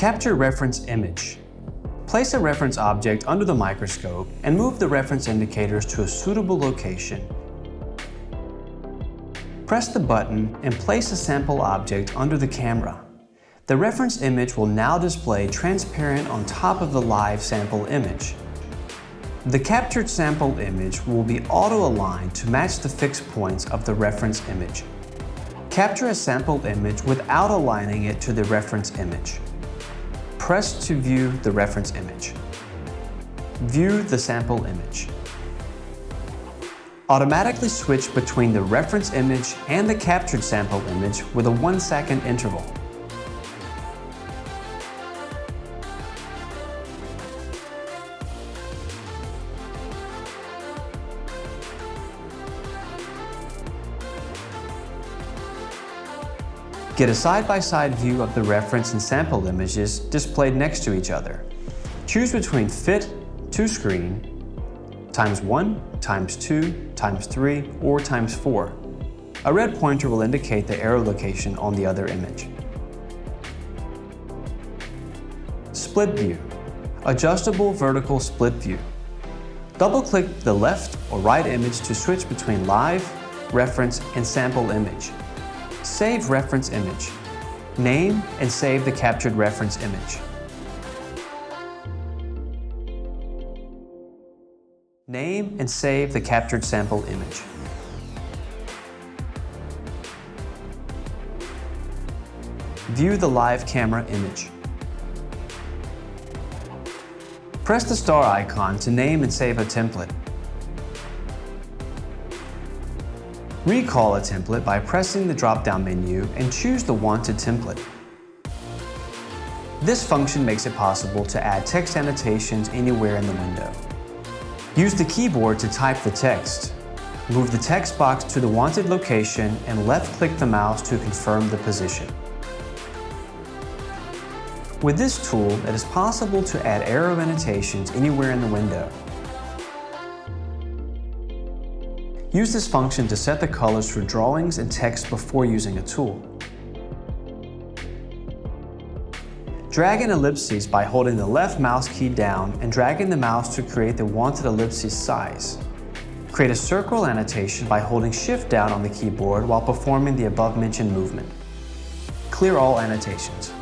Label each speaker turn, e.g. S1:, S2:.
S1: Capture reference image. Place a reference object under the microscope and move the reference indicators to a suitable location. Press the button and place a sample object under the camera. The reference image will now display transparent on top of the live sample image. The captured sample image will be auto-aligned to match the fixed points of the reference image. Capture a sample image without aligning it to the reference image. Press to view the reference image. View the sample image. Automatically switch between the reference image and the captured sample image with a 1-second interval. Get a side-by-side view of the reference and sample images displayed next to each other. Choose between Fit to Screen, ×1, ×2, ×3, or ×4. A red pointer will indicate the arrow location on the other image. Split View. Adjustable vertical split view. Double-click the left or right image to switch between live, reference, and sample image. Save reference image. Name and save the captured reference image. Name and save the captured sample image. View the live camera image. Press the star icon to name and save a template. Recall a template by pressing the drop-down menu and choose the wanted template. This function makes it possible to add text annotations anywhere in the window. Use the keyboard to type the text. Move the text box to the wanted location and left-click the mouse to confirm the position. With this tool, it is possible to add arrow annotations anywhere in the window. Use this function to set the colors for drawings and text before using a tool. Drag an ellipses by holding the left mouse key down and dragging the mouse to create the wanted ellipses size. Create a circle annotation by holding Shift down on the keyboard while performing the above-mentioned movement. Clear all annotations.